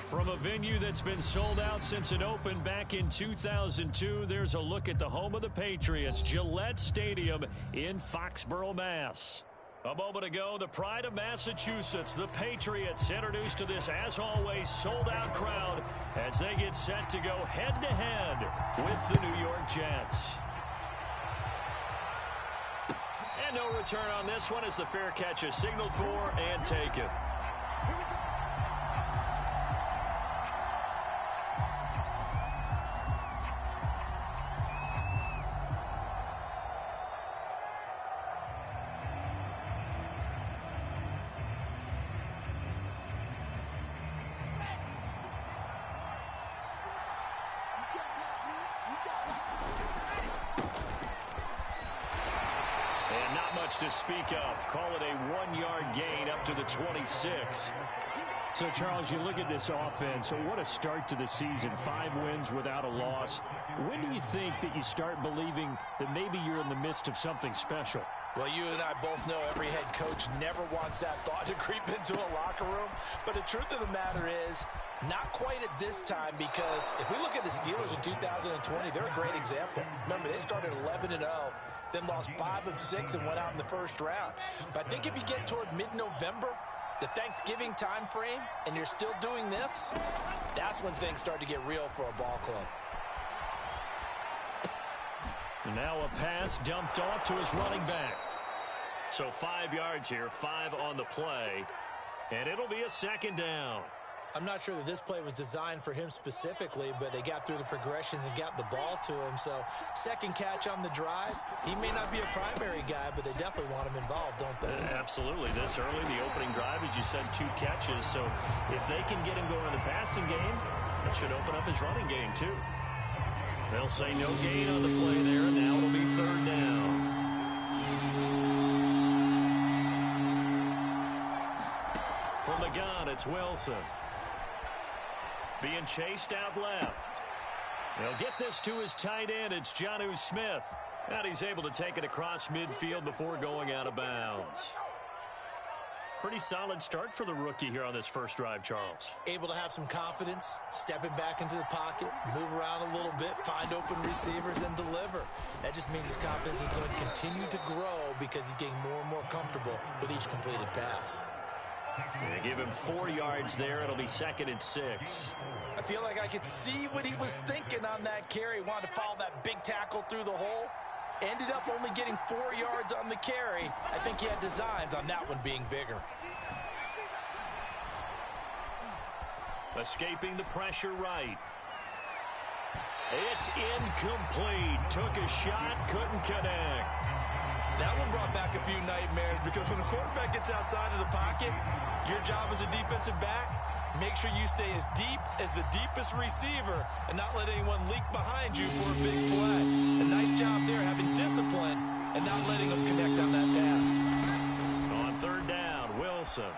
From a venue that's been sold out since it opened back in 2002, there's a look at the home of the Patriots, Gillette Stadium in Foxborough, Mass. A moment ago, the pride of Massachusetts, the Patriots, introduced to this, as always, sold-out crowd as they get set to go head-to-head with the New York Jets. And no return on this one as the fair catch is signaled for and taken. To speak of. Call it a 1-yard gain up to the 26. So, Charles, you look at this offense, what a start to the season. 5 wins without a loss. When do you think that you start believing that maybe you're in the midst of something special? Well, you and I both know every head coach never wants that thought to creep into a locker room. But the truth of the matter is, not quite at this time, because if we look at the Steelers in 2020, they're a great example. Remember, they started 11-0, then lost 5 of 6 and went out in the first round. But I think if you get toward mid-November, the Thanksgiving time frame, and you're still doing this, that's when things start to get real for a ball club. Now a pass dumped off to his running back. So 5 yards here, 5 on the play, and it'll be a second down. I'm not sure that this play was designed for him specifically, but they got through the progressions and got the ball to him. So second catch on the drive. He may not be a primary guy, but they definitely want him involved, don't they? Absolutely. This early, the opening drive, as you said, 2 catches. So if they can get him going in the passing game, that should open up his running game too. They'll say no gain on the play there, and now it'll be third down. From the gun, it's Wilson. Being chased out left. They'll get this to his tight end. It's Jonnu Smith. And he's able to take it across midfield before going out of bounds. Pretty solid start for the rookie here on this first drive, Charles. Able to have some confidence, stepping back into the pocket, move around a little bit, find open receivers, and deliver. That just means his confidence is going to continue to grow because he's getting more and more comfortable with each completed pass. They give him 4 yards there. It'll be 2nd and 6. I feel like I could see what he was thinking on that carry. Wanted to follow that big tackle through the hole. Ended up only getting 4 yards on the carry. I think he had designs on that one being bigger. Escaping the pressure right. It's incomplete. Took a shot, couldn't connect. That one brought back a few nightmares because when a quarterback gets outside of the pocket, your job as a defensive back, make sure you stay as deep as the deepest receiver and not let anyone leak behind you for a big play. A nice job there having discipline and not letting them connect on that pass. On third down, Wilson.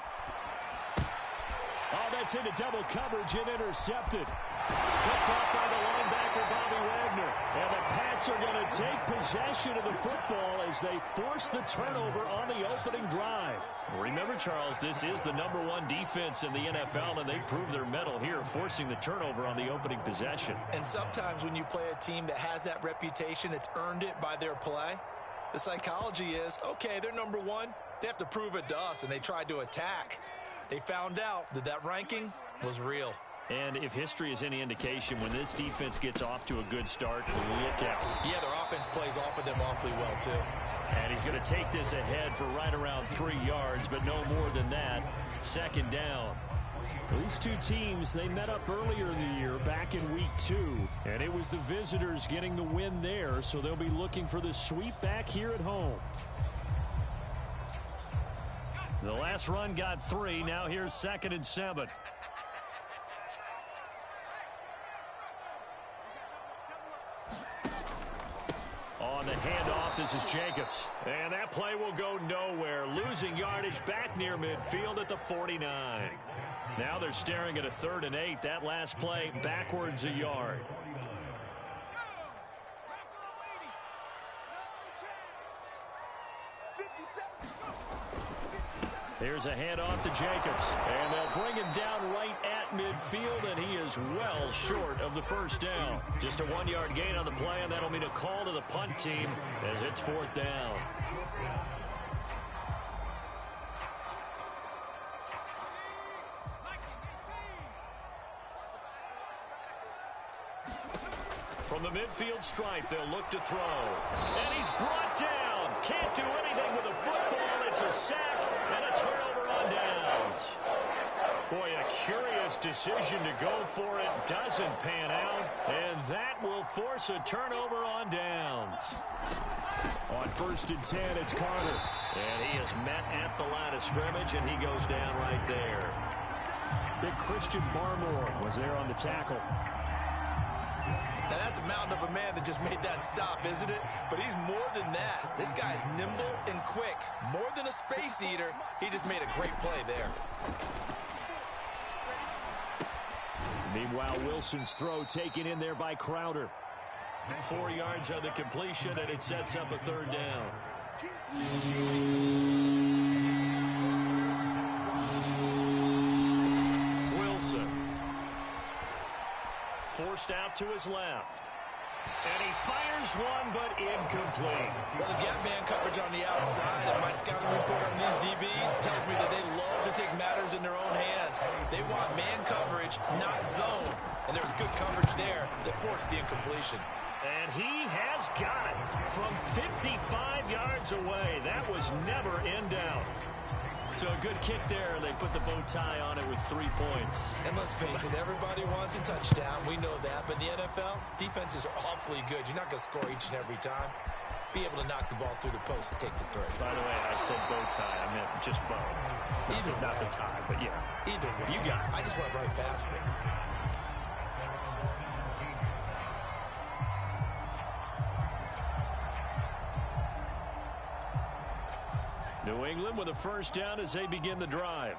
Oh, that's into double coverage and intercepted. Picked off by the linebacker, Bobby Wagner. And the Pats are going to take possession of the football as they force the turnover on the opening drive. Remember, Charles, this is the #1 defense in the NFL, and they prove their mettle here, forcing the turnover on the opening possession. And sometimes when you play a team that has that reputation, that's earned it by their play, the psychology is, okay, they're #1. They have to prove it to us, and they tried to attack. They found out that that ranking was real. And if history is any indication, when this defense gets off to a good start, look out. Yeah, their offense plays off of them awfully well, too. And he's going to take this ahead for right around 3 yards, but no more than that. 2nd down. These two teams, they met up earlier in the year, back in week 2, and it was the visitors getting the win there, so they'll be looking for the sweep back here at home. The last run got 3. Now here's 2nd and 7. On the handoff, this is Jacobs. And that play will go nowhere. Losing yardage back near midfield at the 49. Now they're staring at a 3rd and 8. That last play backwards a yard. Here's a handoff to Jacobs. And they'll bring him down right at midfield, and he is well short of the first down. Just a 1-yard gain on the play, and that'll mean a call to the punt team as it's 4th down. From the midfield stripe, they'll look to throw. And he's brought down. Can't do anything with a football. It's a sack and a turnover on downs. Boy, a curious decision to go for it. Doesn't pan out. And that will force a turnover on downs. On 1st and 10, it's Carter. And he is met at the line of scrimmage, and he goes down right there. Big Christian Barmore was there on the tackle. Now, that's a mountain of a man that just made that stop, isn't it? But he's more than that. This guy's nimble and quick. More than a space eater, he just made a great play there. Meanwhile, Wilson's throw taken in there by Crowder. 4 yards on the completion, and it sets up a 3rd down. Wilson. Forced out to his left. And he fires one, but incomplete. Well, the gap man coverage on the outside, and my scouting report on these DBs tells me that they love to take matters in their own hands. They want man coverage, not zone. And there was good coverage there that forced the incompletion. And he has got it from 55 yards away. That was never in doubt. So a good kick there. They put the bow tie on it with 3 points. And let's face it, everybody wants a touchdown. We know that. But in the NFL, defenses are awfully good. You're not going to score each and every time. Be able to knock the ball through the post and take the throw. By the way, I said bow tie. I meant just bow. Not the tie, but yeah. Either way. You got it. I just went right past it. New England with a 1st down as they begin the drive.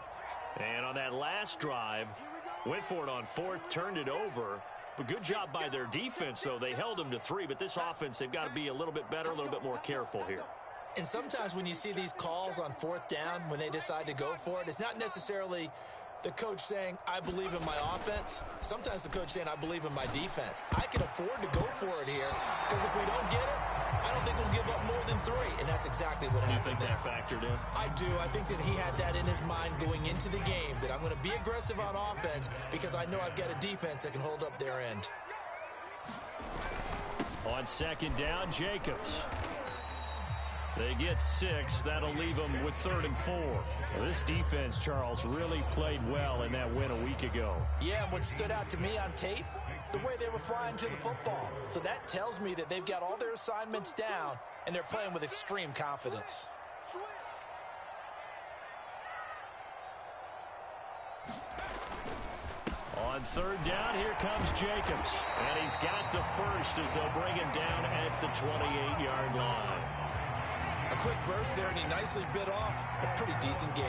And on that last drive, went for it on 4th, turned it over. But good job by their defense, though. They held them to 3, but this offense, they've got to be a little bit better, a little bit more careful here. And sometimes when you see these calls on 4th down, when they decide to go for it, it's not necessarily the coach saying, I believe in my offense. Sometimes the coach saying, I believe in my defense. I can afford to go for it here, because if we don't get it, I don't think we'll give up more than 3. And that's exactly what happened there. You think that factored in? I do. I think that he had that in his mind going into the game, that I'm going to be aggressive on offense because I know I've got a defense that can hold up their end. On 2nd down, Jacobs. They get 6. That'll leave them with 3rd and 4. Well, this defense, Charles, really played well in that win a week ago. Yeah, and what stood out to me on tape, the way they were flying to the football. So that tells me that they've got all their assignments down, and they're playing with extreme confidence. On 3rd down, here comes Jacobs. And he's got the first as they'll bring him down at the 28-yard line. A quick burst there, and he nicely bit off a pretty decent gain.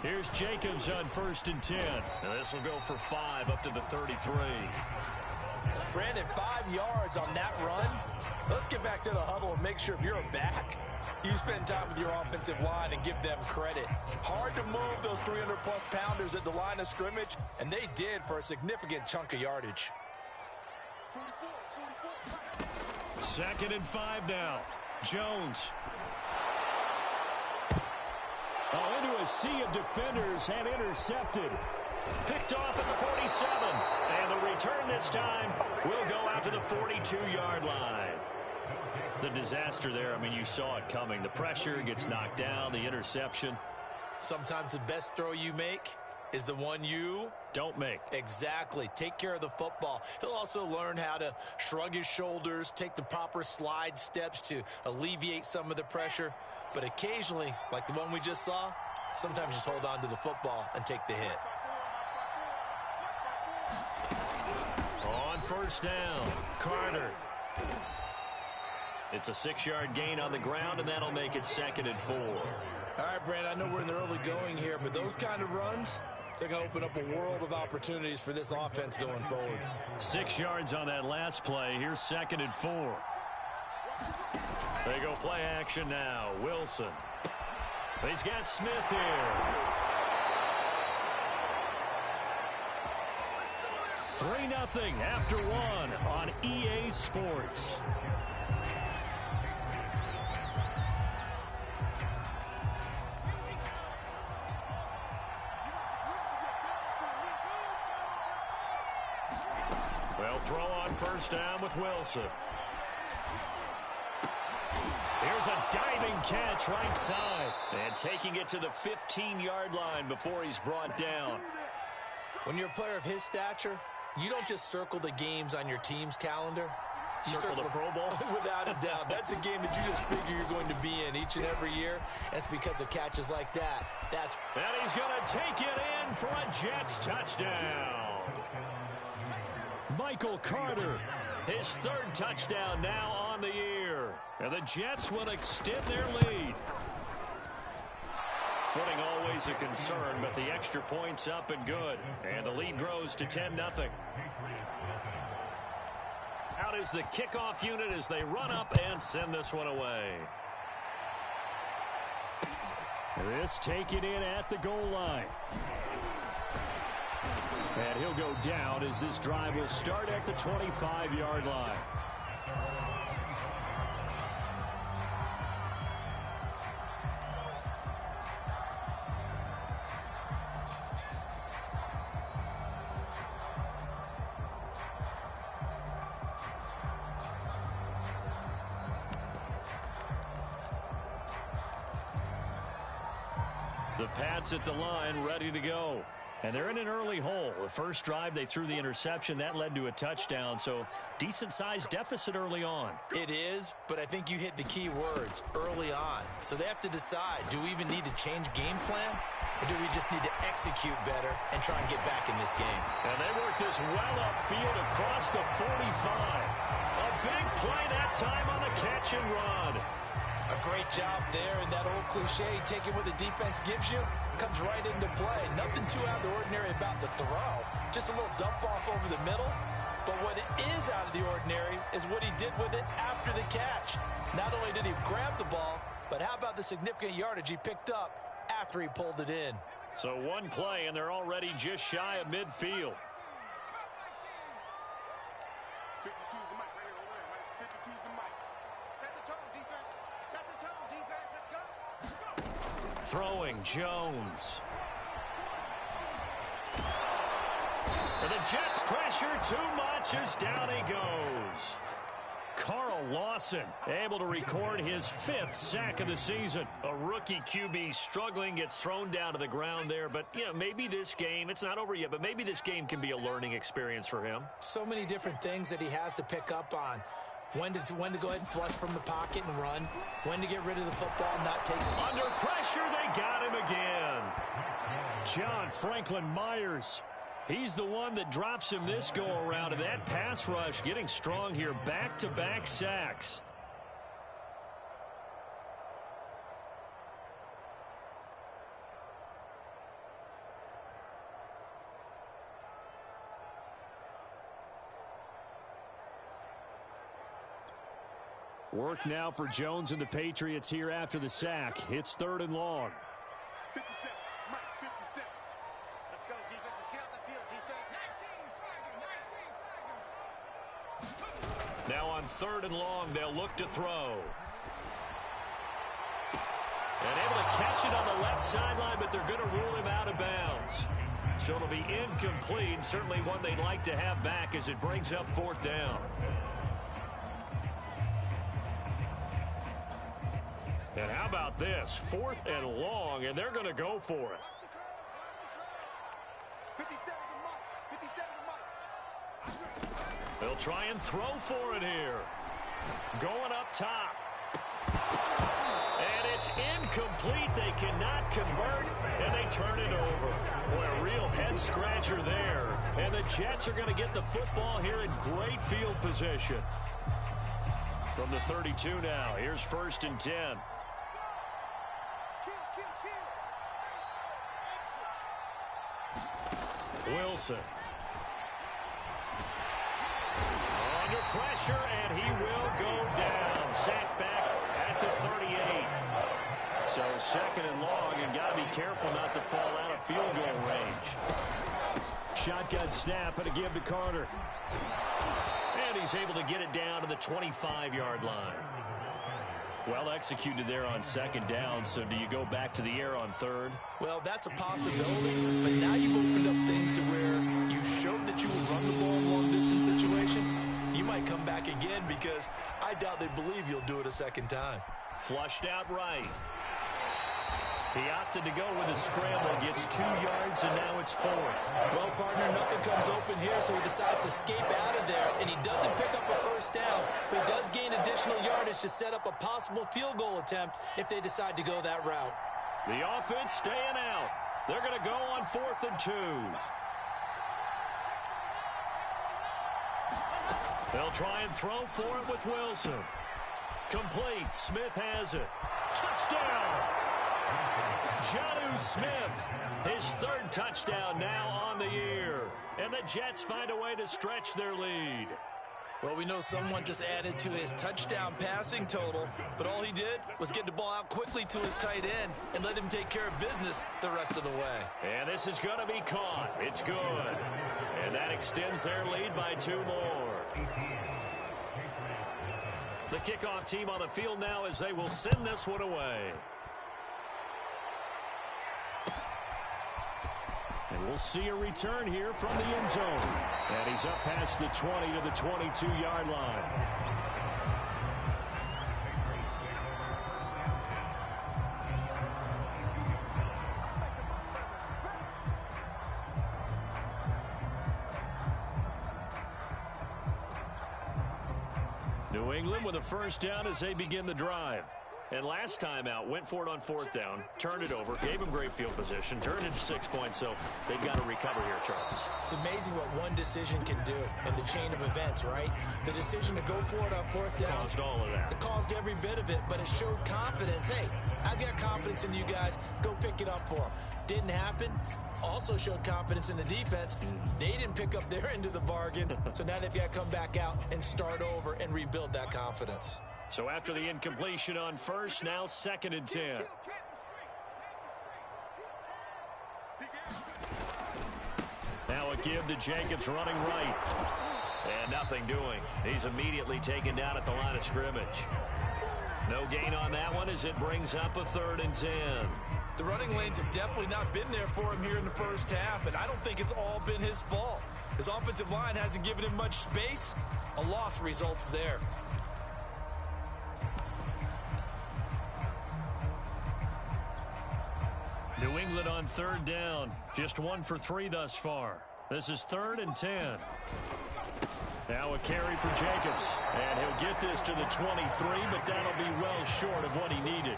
Here's Jacobs on 1st and 10. Now this will go for 5 up to the 33. Brandon, 5 yards on that run. Let's get back to the huddle and make sure if you're a back, you spend time with your offensive line and give them credit. Hard to move those 300-plus pounders at the line of scrimmage, and they did for a significant chunk of yardage. 2nd and 5 now. Jones. Into a sea of defenders and intercepted. Picked off at the 47. And the return this time will go out to the 42-yard line. The disaster there, I mean, you saw it coming. The pressure gets knocked down, the interception. Sometimes the best throw you make is the one you don't make. Exactly. Take care of the football. He'll also learn how to shrug his shoulders, take the proper slide steps to alleviate some of the pressure. But occasionally, like the one we just saw, sometimes just hold on to the football and take the hit. On 1st down, Carter. It's a 6-yard gain on the ground, and that'll make it 2nd and 4. All right, Brand, I know we're in the early going here, but those kind of runs, they're going to open up a world of opportunities for this offense going forward. 6 yards on that last play. Here's 2nd and 4. They go play action now. Wilson. He's got Smith here. 3-0 after one on EA Sports. They'll throw on first down with Wilson. Here's a diving catch right side. And taking it to the 15-yard line before he's brought down. When you're a player of his stature, you don't just circle the games on your team's calendar. You circle the Pro Bowl? Without a doubt. That's a game that you just figure you're going to be in each and every year. That's because of catches like that. And he's going to take it in for a Jets touchdown. Michael Carter, his third touchdown now on the year. And the Jets will extend their lead. Footing always a concern, but the extra point's up and good. And the lead grows to 10-0. Out is the kickoff unit as they run up and send this one away. This taken in at the goal line. And he'll go down as this drive will start at the 25-yard line. The Pats at the line, ready to go. And they're in an early hole. The first drive, they threw the interception. That led to a touchdown, so decent-sized deficit early on. It is, but I think you hit the key words, early on. So they have to decide, do we even need to change game plan? Or do we just need to execute better and try and get back in this game? And they work this well upfield across the 45. A big play that time on the catch and run. A great job there, and that old cliche, taking what the defense gives you, comes right into play. Nothing too out of the ordinary about the throw. Just a little dump off over the middle. But what is out of the ordinary is what he did with it after the catch. Not only did he grab the ball, but how about the significant yardage he picked up after he pulled it in? So one play, and they're already just shy of midfield. 52's the mic right here. 52's the mic. Set the tone, defense. Set the tone, defense. Let's go. Throwing Jones. And the Jets pressure too much as down he goes. Carl Lawson able to record his 5th sack of the season. A rookie QB struggling, gets thrown down to the ground there. But, you know, maybe this game, it's not over yet, but maybe this game can be a learning experience for him. So many different things that he has to pick up on. When to go ahead and flush from the pocket and run. When to get rid of the football and not take it. Under pressure, they got him again. John Franklin Myers. He's the one that drops him this go-around. And that pass rush getting strong here. Back-to-back sacks. Work now for Jones and the Patriots here after the sack. It's 3rd and long. 57, Mike, 57. Let's go, defense. Let's get out the field, defense. Now on 3rd and long, they'll look to throw. And able to catch it on the left sideline, but they're going to rule him out of bounds. So it'll be incomplete. Certainly one they'd like to have back as it brings up 4th down. And how about this? 4th and long, and they're going to go for it. 57 to Mike. They'll try and throw for it here. Going up top. And it's incomplete. They cannot convert, and they turn it over. Boy, a real head-scratcher there. And the Jets are going to get the football here in great field position. From the 32 now, here's 1st and 10. Wilson. Under pressure, and he will go down. Sacked back at the 38. So second and long, and got to be careful not to fall out of field goal range. Shotgun snap, and a give to Carter. And he's able to get it down to the 25-yard line. Well executed there on second down, so do you go back to the air on third? Well, that's a possibility, but now you've opened up things to where you showed that you would run the ball in a long-distance situation. You might come back again because I doubt they believe you'll do it a second time. Flushed out right. He opted to go with a scramble, gets 2 yards, and now it's 4th. Well, partner, nothing comes open here, so he decides to escape out of there, and he doesn't pick up a first down, but he does gain additional yardage to set up a possible field goal attempt if they decide to go that route. The offense staying out. They're going to go on 4th and 2. They'll try and throw for it with Wilson. Complete. Smith has it. Touchdown! Jonnu Smith, his 3rd touchdown now on the year. And the Jets find a way to stretch their lead. Well, we know someone just added to his touchdown passing total, but all he did was get the ball out quickly to his tight end and let him take care of business the rest of the way. And this is going to be caught. It's good. And that extends their lead by 2 more. The kickoff team on the field now as they will send this one away. And we'll see a return here from the end zone. And he's up past the 20 to the 22-yard line. New England with a first down as they begin the drive. And last time out, went for it on 4th down, turned it over, gave him great field position, turned it to 6 points, so they've got to recover here, Charles. It's amazing what one decision can do in the chain of events, right? The decision to go for it on 4th down. Caused all of that. It caused every bit of it, but it showed confidence. Hey, I've got confidence in you guys. Go pick it up for them. Didn't happen. Also showed confidence in the defense. They didn't pick up their end of the bargain, so now they've got to come back out and start over and rebuild that confidence. So after the incompletion on first, now 2nd and 10. Now a give to Jacobs running right. And nothing doing. He's immediately taken down at the line of scrimmage. No gain on that one as it brings up a 3rd and 10. The running lanes have definitely not been there for him here in the first half, and I don't think it's all been his fault. His offensive line hasn't given him much space. A loss results there. New England on 3rd down. Just 1 for 3 thus far. This is 3rd and 10. Now a carry for Jacobs. And he'll get this to the 23, but that'll be well short of what he needed.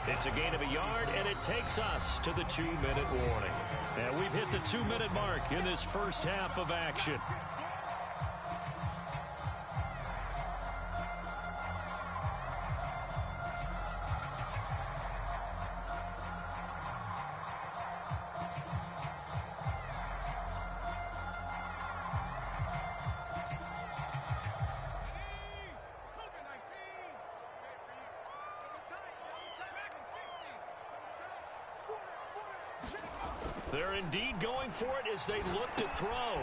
It's a gain of a yard, and it takes us to the 2-minute warning. And we've hit the 2-minute mark in this first half of action. They're indeed going for it as they look to throw.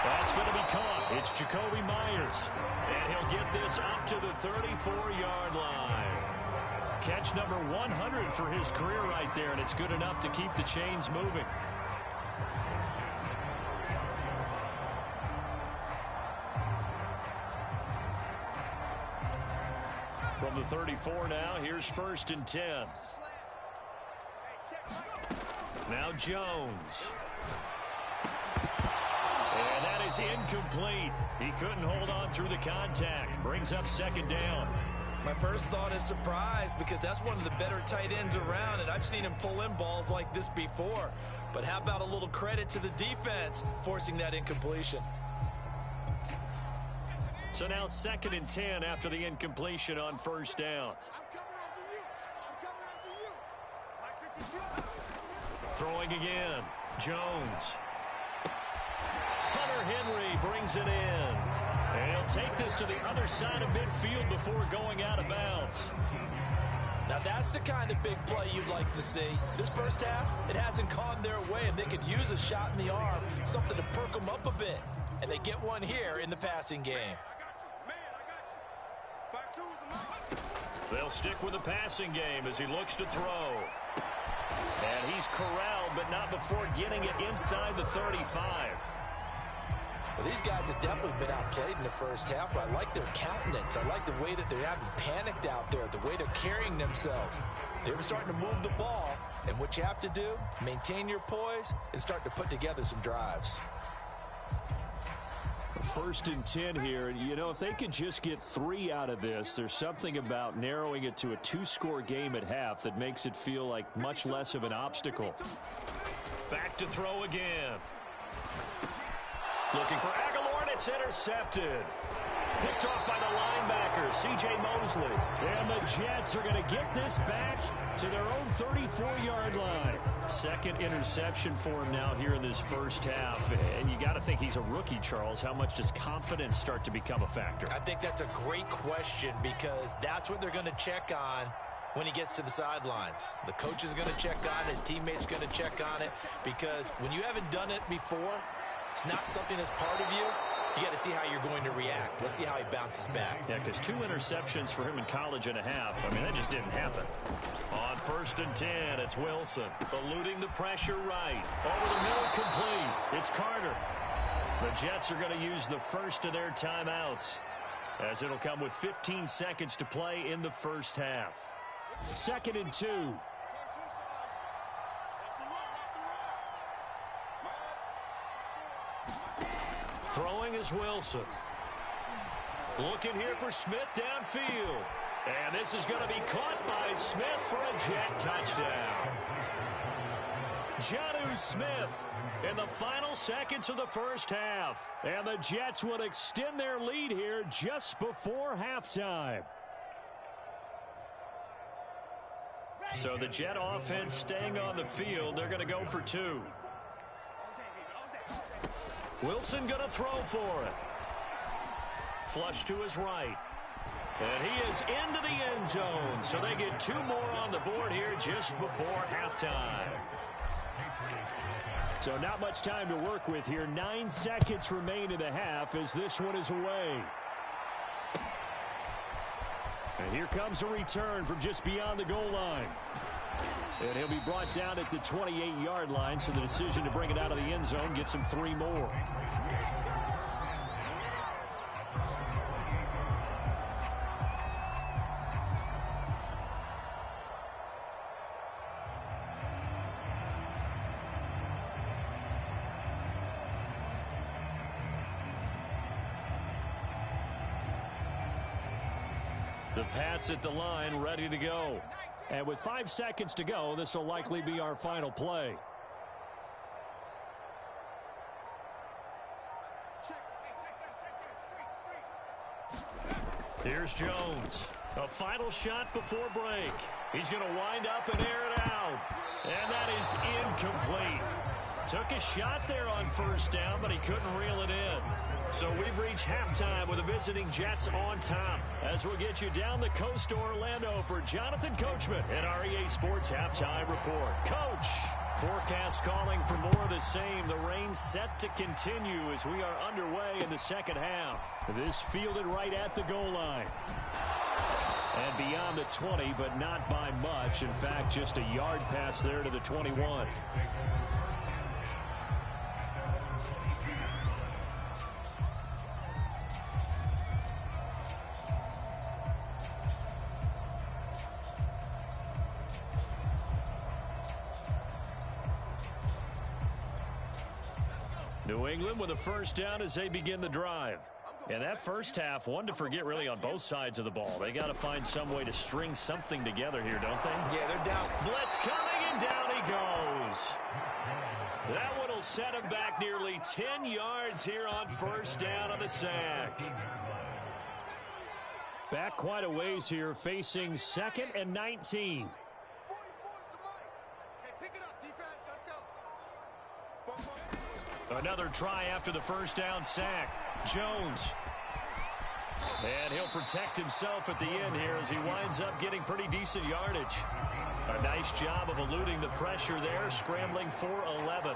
That's going to be caught. It's Jakobi Meyers. And he'll get this up to the 34-yard line. Catch number 100 for his career right there, and it's good enough to keep the chains moving. From the 34 now, here's 1st and 10. Now Jones. And that is incomplete. He couldn't hold on through the contact. Brings up 2nd down. My first thought is surprise because that's one of the better tight ends around, and I've seen him pull in balls like this before. But how about a little credit to the defense forcing that incompletion? So now 2nd and 10 after the incompletion on 1st down. Throwing again. Jones. Hunter Henry brings it in. And he'll take this to the other side of midfield before going out of bounds. Now that's the kind of big play you'd like to see. This first half, it hasn't gone their way, and they could use a shot in the arm, something to perk them up a bit. And they get one here in the passing game. They'll stick with the passing game as he looks to throw. And he's corralled, but not before getting it inside the 35. Well, these guys have definitely been outplayed in the first half, but I like their countenance. I like the way that they haven't panicked out there, the way they're carrying themselves. They're starting to move the ball, and what you have to do, maintain your poise and start to put together some drives. 1st and 10 here. You know, if they could just get 3 out of this, there's something about narrowing it to a 2-score game at half that makes it feel like much less of an obstacle. Back to throw again. Looking for Aguilar, and it's intercepted. Picked off by the linebacker, C.J. Mosley. And the Jets are going to get this back to their own 34-yard line. Second interception for him now here in this first half. And you got to think he's a rookie, Charles. How much does confidence start to become a factor? I think that's a great question because that's what they're going to check on when he gets to the sidelines. The coach is going to check on it. His teammates going to check on it because when you haven't done it before, it's not something that's part of you. You got to see how you're going to react. Let's see how he bounces back. Yeah, because 2 interceptions for him in college and a half. I mean, that just didn't happen. On 1st and 10, it's Wilson. Eluding the pressure right. Over the middle, complete. It's Carter. The Jets are going to use the first of their timeouts, as it'll come with 15 seconds to play in the first half. 2nd and 2. Throwing is Wilson. Looking here for Smith downfield. And this is going to be caught by Smith for a Jet touchdown. Jonnu Smith in the final seconds of the first half. And the Jets would extend their lead here just before halftime. So the Jet offense staying on the field. They're going to go for 2. Wilson going to throw for it. Flush to his right. And he is into the end zone. So they get 2 more on the board here just before halftime. So not much time to work with here. 9 seconds remain in the half as this one is away. And here comes a return from just beyond the goal line. And he'll be brought down at the 28-yard line, so the decision to bring it out of the end zone gets him 3 more. The Pats at the line, ready to go. And with 5 seconds to go, this will likely be our final play. Here's Jones. A final shot before break. He's going to wind up and air it out. And that is incomplete. Took a shot there on first down, but he couldn't reel it in. So we've reached halftime with the visiting Jets on top. As we'll get you down the coast to Orlando for Jonathan Coachman at our EA Sports Halftime Report. Coach, forecast calling for more of the same. The rain set to continue as we are underway in the second half. This fielded right at the goal line. And beyond the 20, but not by much. In fact, just a yard pass there to the 21. New England with a first down as they begin the drive. And that first half, one to forget really on both sides of the ball. They got to find some way to string something together here, don't they? Yeah, they're down. Blitz coming, and down he goes. That one will set him back nearly 10 yards here on first down on the sack. Back quite a ways here, facing 2nd and 19. Another try after the first down sack. Jones And he'll protect himself at the end here as he winds up getting pretty decent yardage. A nice job of eluding the pressure there, scrambling for 11.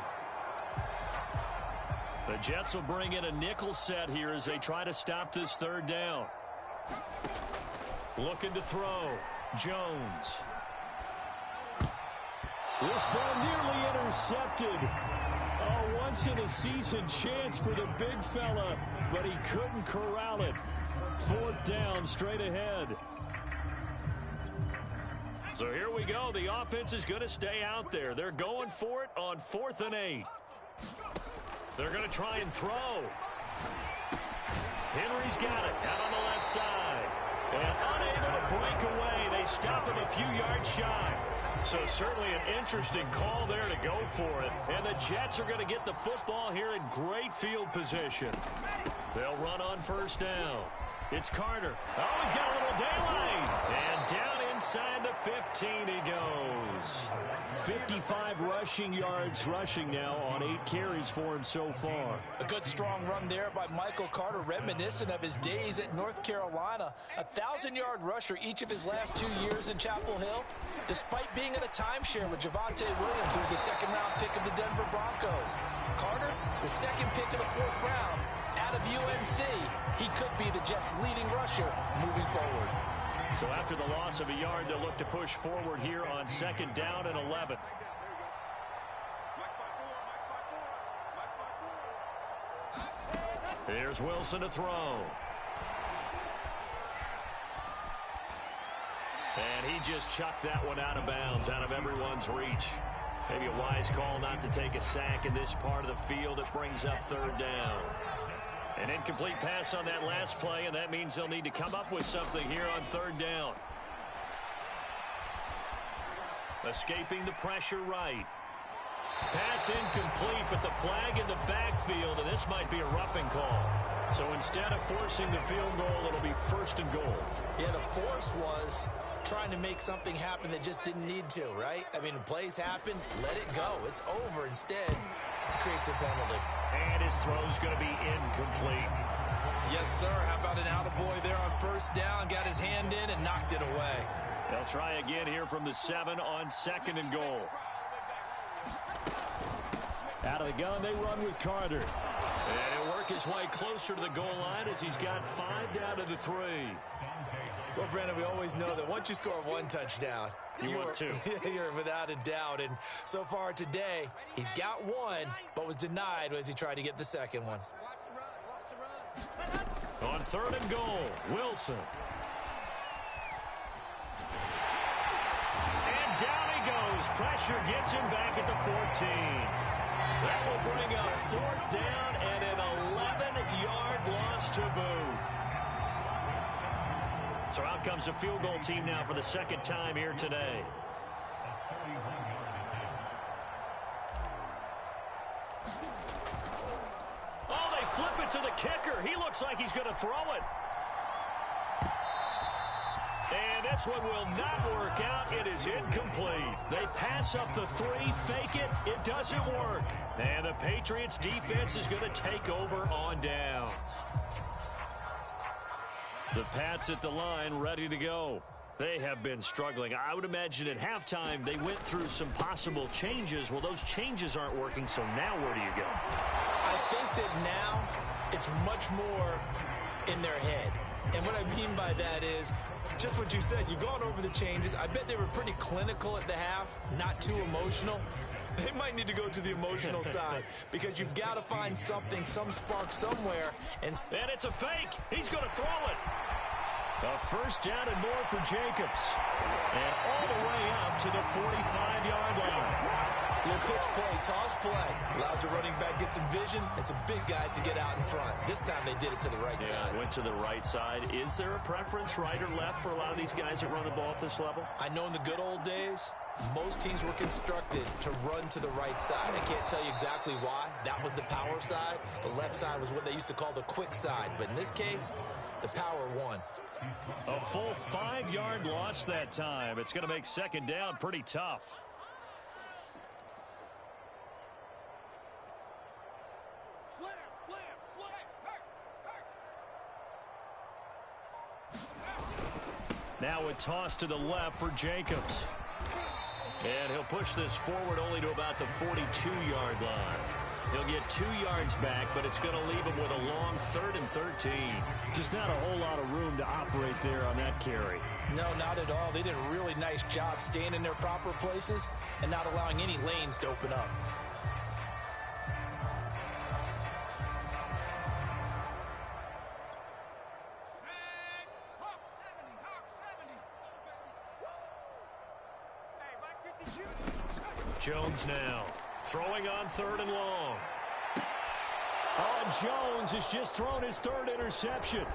The Jets will bring in a nickel set here as they try to stop this third down. Looking to throw. Jones. This ball nearly intercepted. A once-in-a-season chance for the big fella, but he couldn't corral it. Fourth down, straight ahead. So here we go. The offense is going to stay out there. They're going for it on 4th and 8. They're going to try and throw. Henry's got it out on the left side. And unable to break away. They stop him a few yards shy. So certainly an interesting call there to go for it. And the Jets are going to get the football here in great field position. They'll run on first down. It's Carter. Oh, he's got a little daylight. And down inside the 15 he goes. 55 rushing yards rushing now on 8 carries for him so far. A good strong run there by Michael Carter, reminiscent of his days at North Carolina. A 1,000-yard rusher each of his last 2 years in Chapel Hill, despite being in a timeshare with Javonte Williams, who was the second-round pick of the Denver Broncos. Carter, the second pick of the 4th round out of UNC. He could be the Jets' leading rusher moving forward. So after the loss of a yard, they'll look to push forward here on 2nd down and 11. Here's Wilson to throw. And he just chucked that one out of bounds, out of everyone's reach. Maybe a wise call not to take a sack in this part of the field. It brings up 3rd down. An incomplete pass on that last play, and that means they'll need to come up with something here on 3rd down. Escaping the pressure right. Pass incomplete, but the flag in the backfield, and this might be a roughing call. So instead of forcing the field goal, it'll be 1st and goal. Yeah, the force was trying to make something happen that just didn't need to, right? I mean, plays happen, let it go. It's over. Instead, it creates a penalty. And his throw's going to be incomplete. Yes, sir. How about an attaboy there on 1st down? Got his hand in and knocked it away. They'll try again here from the 7 on 2nd and goal. Out of the gun, they run with Carter. And he'll work his way closer to the goal line as he's got 5 down to the 3. Well, Brandon, we always know that once you score 1 touchdown, you want 2. You're without a doubt. And so far today, he's got 1, but was denied as he tried to get the 2nd one. On 3rd and goal, Wilson. And down he goes. Pressure gets him back at the 14. That will bring up 4th down and an 11-yard loss to boot. So out comes the field goal team now for the 2nd time here today. Oh, they flip it to the kicker. He looks like he's going to throw it. And this one will not work out. It is incomplete. They pass up the 3, fake it. It doesn't work. And the Patriots defense is going to take over on downs. The Pats at the line ready to go. They have been struggling. I would imagine at halftime they went through some possible changes. Well, those changes aren't working, so now where do you go? I think that now it's much more in their head. And what I mean by that is just what you said. You've gone over the changes. I bet they were pretty clinical at the half, not too emotional. They might need to go to the emotional side because you've got to find something, some spark somewhere. And it's a fake. He's going to throw it. A 1st down and more for Jacobs. And all the way up to the 45-yard line. Little pitch play, toss play. Allows the running back get some vision and some big guys to get out in front. This time they did it to the right side. Went to the right side. Is there a preference, right or left, for a lot of these guys that run the ball at this level? I know in the good old days, most teams were constructed to run to the right side. I can't tell you exactly why. That was the power side. The left side was what they used to call the quick side. But in this case, the power won. A full 5-yard loss that time. It's going to make 2nd down pretty tough. Now a toss to the left for Jacobs. And he'll push this forward only to about the 42-yard line. He'll get 2 yards back, but it's going to leave him with a long 3rd and 13. Just not a whole lot of room to operate there on that carry. No, not at all. They did a really nice job staying in their proper places and not allowing any lanes to open up. Jones now throwing on 3rd and long. Jones has just thrown his 3rd interception.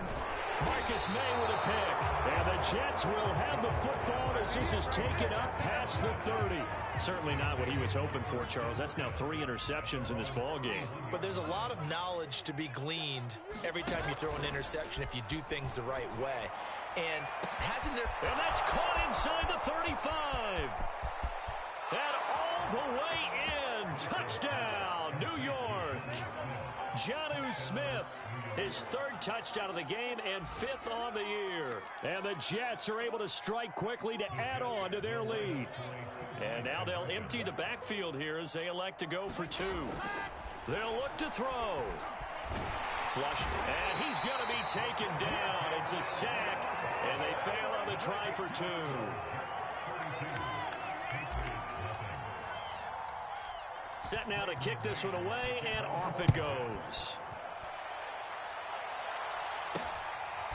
Marcus May with a pick. And the Jets will have the football as this is taken up past the 30. Certainly not what he was hoping for, Charles. That's now 3 interceptions in this ball game. But there's a lot of knowledge to be gleaned every time you throw an interception if you do things the right way. And hasn't there... And that's caught inside the 35. And all the way in. Touchdown, New York. Jonnu Smith, his 3rd touchdown of the game and 5th on the year. And the Jets are able to strike quickly to add on to their lead. And now they'll empty the backfield here as they elect to go for 2. They'll look to throw. Flush, and he's going to be taken down. It's a sack, and they fail on the try for 2. Set now to kick this one away, and off it goes.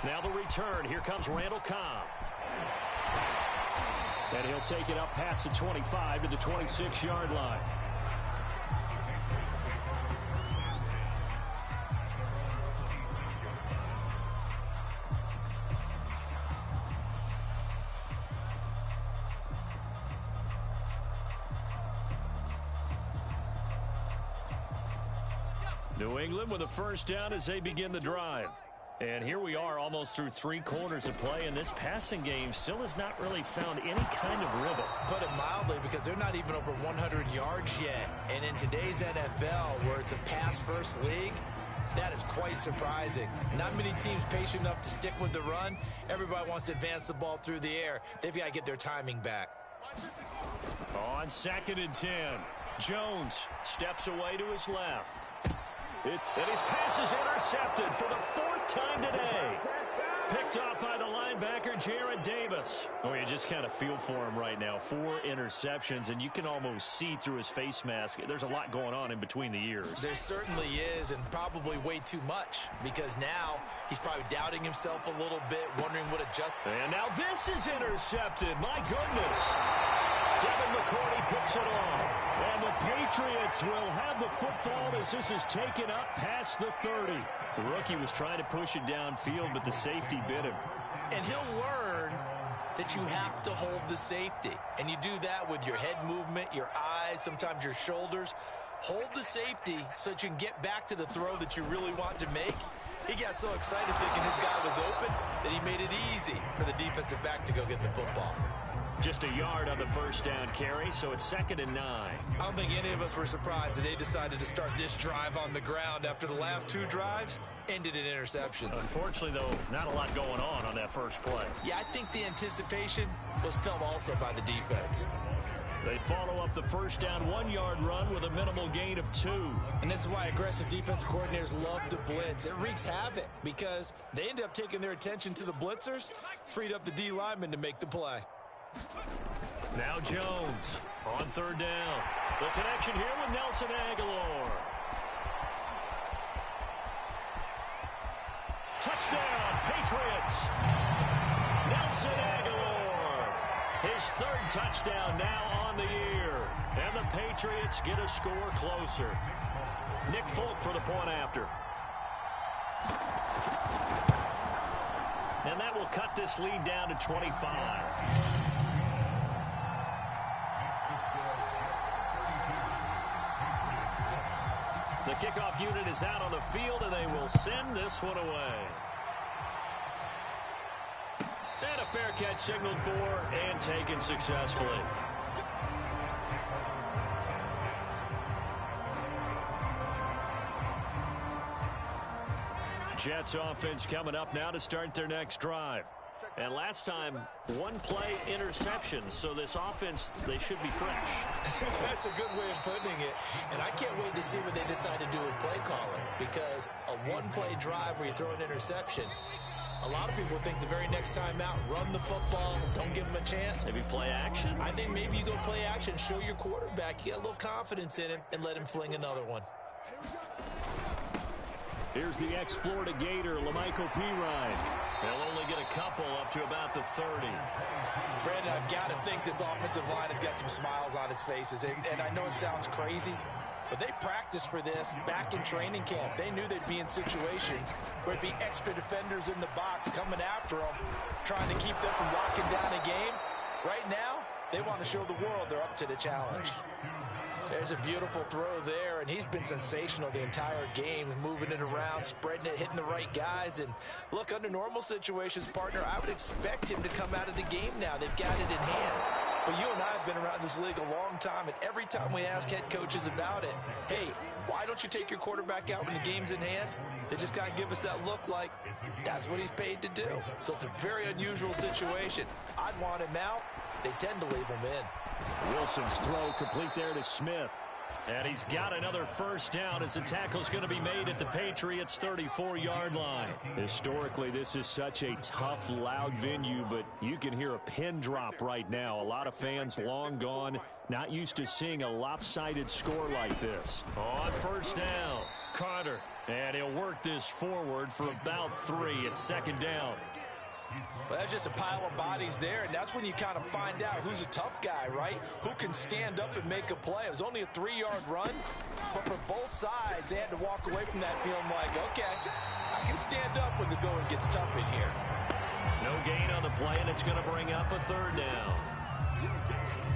Now the return. Here comes Randall Cobb. And he'll take it up past the 25 to the 26-yard line. New England with a 1st down as they begin the drive. And here we are almost through 3 quarters of play, and this passing game still has not really found any kind of rhythm. Put it mildly, because they're not even over 100 yards yet. And in today's NFL, where it's a pass-first league, that is quite surprising. Not many teams patient enough to stick with the run. Everybody wants to advance the ball through the air. They've got to get their timing back. On 2nd and 10, Jones steps away to his left. And his pass is intercepted for the 4th time today. Picked off by the linebacker, Jarrad Davis. Oh, you just kind of feel for him right now. 4 interceptions, and you can almost see through his face mask. There's a lot going on in between the ears. There certainly is, and probably way too much, because now he's probably doubting himself a little bit, wondering what adjust. And now this is intercepted. My goodness. Devin McCourty picks it off. And the Patriots will have the football as this is taken up past the 30. The rookie was trying to push it downfield, but the safety bit him. And he'll learn that you have to hold the safety. And you do that with your head movement, your eyes, sometimes your shoulders. Hold the safety so that you can get back to the throw that you really want to make. He got so excited thinking his guy was open that he made it easy for the defensive back to go get the football. Just a yard on the 1st down carry, so it's 2nd and 9. I don't think any of us were surprised that they decided to start this drive on the ground after the last 2 drives ended in interceptions. Unfortunately, though, not a lot going on that first play. Yeah, I think the anticipation was felt also by the defense. They follow up the 1st down 1-yard run with a minimal gain of 2. And this is why aggressive defensive coordinators love to blitz. It wreaks havoc because they end up taking their attention to the blitzers, freed up the D lineman to make the play. Now Jones on 3rd down. The connection here with Nelson Agholor. Touchdown, Patriots. Nelson Agholor. His 3rd touchdown now on the year. And the Patriots get a score closer. Nick Folk for the point after. And that will cut this lead down to 25. The kickoff unit is out on the field, and they will send this one away. And a fair catch signaled for and taken successfully. Jets offense coming up now to start their next drive. And last time, one play interception. So this offense, they should be fresh. That's a good way of putting it. And I can't wait to see what they decide to do with play calling. Because a one-play drive where you throw an interception, a lot of people think the very next time out, run the football, don't give him a chance. Maybe play action. I think maybe you go play action, show your quarterback, you get a little confidence in him, and let him fling another one. Here's the ex-Florida Gator, Lamichael Pirine. They'll only get a couple up to about the 30. Brandon, I've got to think this offensive line has got some smiles on its faces. And I know it sounds crazy, but they practiced for this back in training camp. They knew they'd be in situations where it'd be extra defenders in the box coming after them, trying to keep them from locking down a game. Right now, they want to show the world they're up to the challenge. There's a beautiful throw there, and he's been sensational the entire game, moving it around, spreading it, hitting the right guys. And look, under normal situations, partner, I would expect him to come out of the game now. They've got it in hand. But you and I have been around this league a long time, and every time we ask head coaches about it, hey, why don't you take your quarterback out when the game's in hand? They just kind of give us that look like that's what he's paid to do. So it's a very unusual situation. I'd want him out. They tend to leave him in. Wilson's throw complete there to Smith. And he's got another first down as the tackle's going to be made at the Patriots' 34-yard line. Historically, this is such a tough, loud venue, but you can hear a pin drop right now. A lot of fans long gone, not used to seeing a lopsided score like this. On first down, Carter. And he'll work this forward for about 3 at second down. Well, that's just a pile of bodies there, and that's when you kind of find out who's a tough guy, right? Who can stand up and make a play. It was only a 3-yard run, but for both sides, they had to walk away from that feeling like, okay, I can stand up when the going gets tough in here. No gain on the play, and it's going to bring up a third down.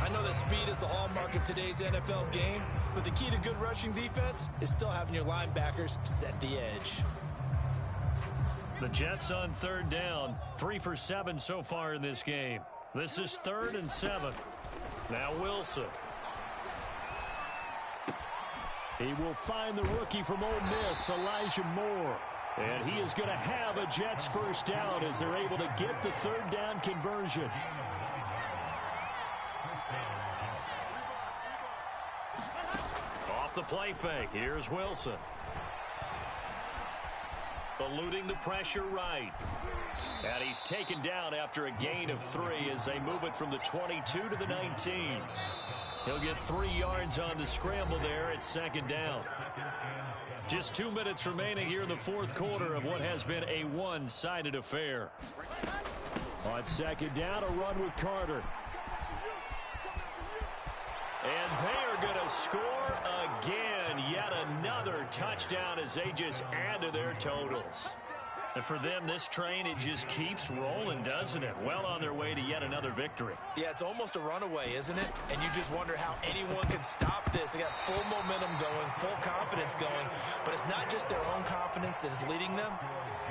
I know that speed is the hallmark of today's NFL game, but the key to good rushing defense is still having your linebackers set the edge. The Jets on third down, 3 for 7 so far in this game. This is 3rd and 7. Now Wilson. He will find the rookie from Ole Miss, Elijah Moore. And he is going to have a Jets first down as they're able to get the third down conversion. Off the play fake, here's Wilson. Eluding the pressure right. And he's taken down after a gain of 3 as they move it from the 22 to the 19. He'll get 3 yards on the scramble there at second down. Just 2 minutes remaining here in the fourth quarter of what has been a one-sided affair. On second down, a run with Carter. And they are going to score again. Yet another touchdown as they just add to their totals. And for them, this train, it just keeps rolling, doesn't it? Well on their way to yet another victory. Yeah, it's almost a runaway, isn't it? And you just wonder how anyone could stop this. They got full momentum going, full confidence going. But it's not just their own confidence that is leading them.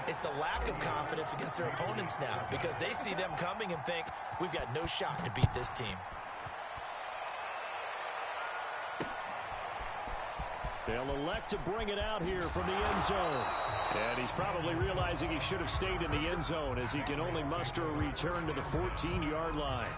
It's the lack of confidence against their opponents now, because they see them coming and think, we've got no shot to beat this team. They'll elect to bring it out here from the end zone. And he's probably realizing he should have stayed in the end zone as he can only muster a return to the 14-yard line.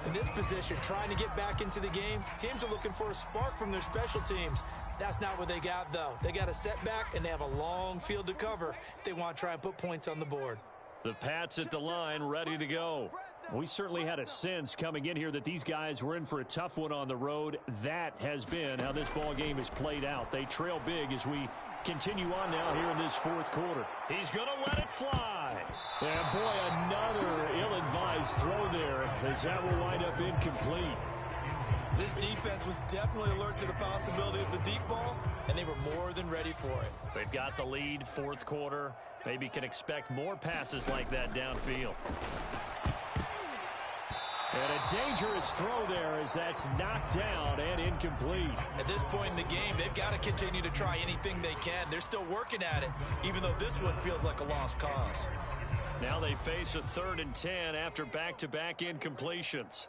In this position, trying to get back into the game, teams are looking for a spark from their special teams. That's not what they got, though. They got a setback, and they have a long field to cover if they want to try and put points on the board. The Pats at the line, ready to go. We certainly had a sense coming in here that these guys were in for a tough one on the road. That has been how this ball game has played out. They trail big as we continue on now here in this fourth quarter. He's going to let it fly. And boy, another ill-advised throw there as that will wind up incomplete. This defense was definitely alert to the possibility of the deep ball, and they were more than ready for it. They've got the lead, fourth quarter. Maybe can expect more passes like that downfield. And a dangerous throw there as that's knocked down and incomplete. At this point in the game, they've got to continue to try anything they can. They're still working at it, even though this one feels like a lost cause. Now they face a 3rd and 10 after back-to-back incompletions.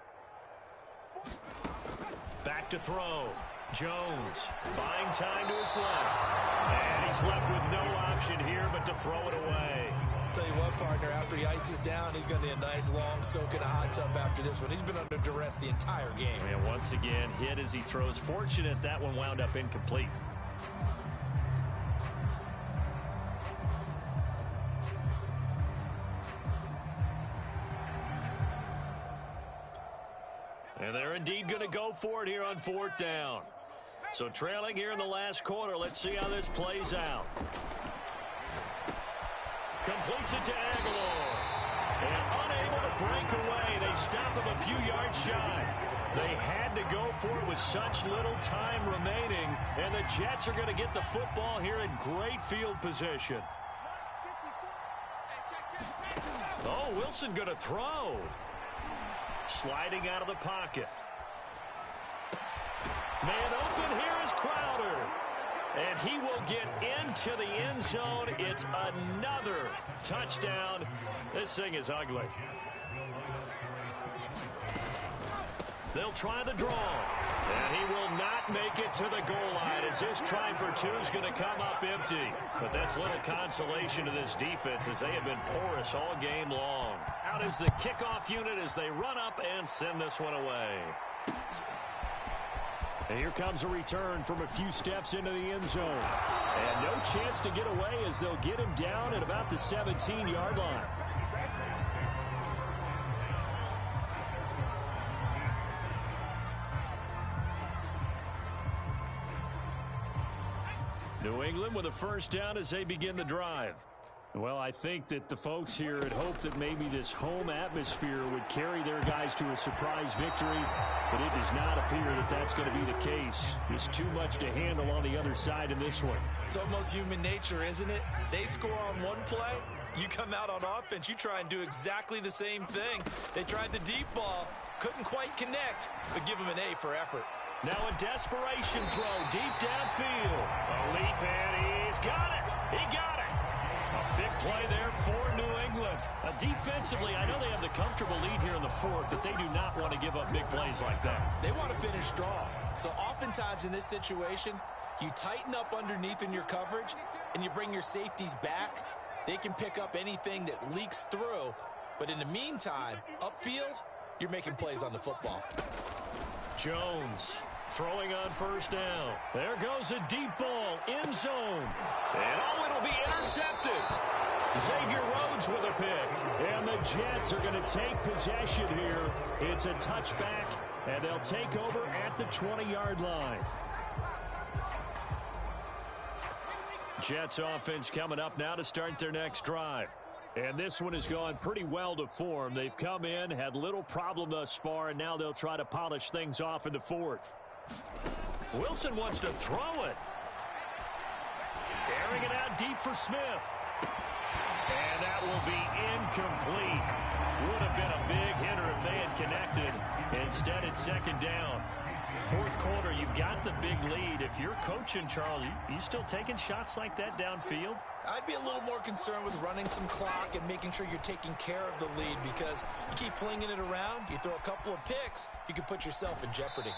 Back to throw. Jones buying time to his left. And he's left with no option here but to throw it away. tell you what, partner, after he ices down, he's going to need a nice long soak in a hot tub after this one. He's been under duress the entire game. And once again, hit as he throws. Fortunate that one wound up incomplete. And they're indeed going to go for it here on 4th down. So trailing here in the last quarter. Let's see how this plays out. Completes it to Aguilar. And unable to break away. They stop him a few yards shy. They had to go for it with such little time remaining. And the Jets are going to get the football here in great field position. Oh, Wilson going to throw. Sliding out of the pocket. Man open, here is Crowder. And he will get into the end zone. It's another touchdown. This thing is ugly. They'll try the draw. And he will not make it to the goal line as this try for 2 is going to come up empty. But that's little consolation to this defense as they have been porous all game long. Out is the kickoff unit as they run up and send this one away. And here comes a return from a few steps into the end zone. And no chance to get away as they'll get him down at about the 17-yard line. New England with a first down as they begin the drive. Well, I think that the folks here had hoped that maybe this home atmosphere would carry their guys to a surprise victory, but it does not appear that that's going to be the case. There's too much to handle on the other side in this one. It's almost human nature, isn't it? They score on one play, you come out on offense, you try and do exactly the same thing. They tried the deep ball, couldn't quite connect, but give them an A for effort. Now a desperation throw deep downfield. A leap, and he's got it. He got it. A big play there for New England. Defensively, I know they have the comfortable lead here in the 4th, but they do not want to give up big plays like that. They want to finish strong. So oftentimes in this situation, you tighten up underneath in your coverage, and you bring your safeties back. They can pick up anything that leaks through. But in the meantime, upfield, you're making plays on the football. Jones throwing on first down. There goes a deep ball, end zone. And it'll be intercepted. Xavier Rhodes with a pick. And the Jets are going to take possession here. It's a touchback, and they'll take over at the 20-yard line. Jets offense coming up now to start their next drive. And this one has gone pretty well to form. They've come in, had little problem thus far, and now they'll try to polish things off in the 4th. Wilson wants to throw it. Airing it out deep for Smith. And that will be incomplete. Would have been a big hitter if they had connected. Instead, it's second down. 4th quarter, you've got the big lead. If you're coaching, Charles, you still taking shots like that downfield? I'd be a little more concerned with running some clock and making sure you're taking care of the lead, because you keep flinging it around, you throw a couple of picks, you can put yourself in jeopardy.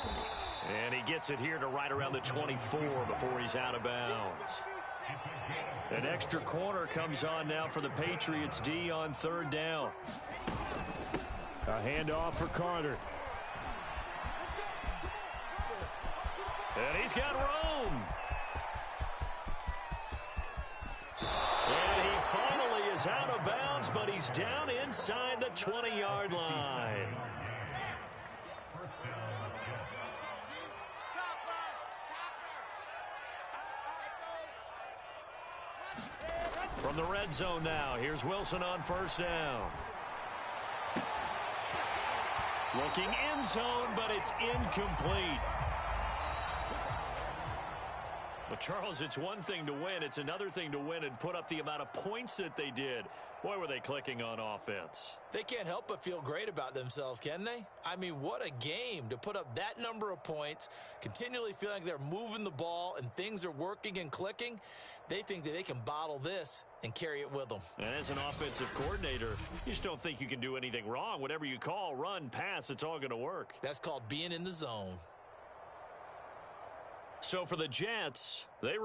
And he gets it here to right around the 24 before he's out of bounds. An extra corner comes on now for the Patriots D on 3rd down. A handoff for Carter. And he's got Rome. And he finally is out of bounds, but he's down inside the 20-yard line. From the red zone now, here's Wilson on first down. Looking end zone, but it's incomplete. But, Charles, it's one thing to win. It's another thing to win and put up the amount of points that they did. Boy, were they clicking on offense. They can't help but feel great about themselves, can they? I mean, what a game to put up that number of points, continually feeling like they're moving the ball and things are working and clicking. They think that they can bottle this and carry it with them. And as an offensive coordinator, you just don't think you can do anything wrong. Whatever you call, run, pass, it's all going to work. That's called being in the zone. So for the Jets, they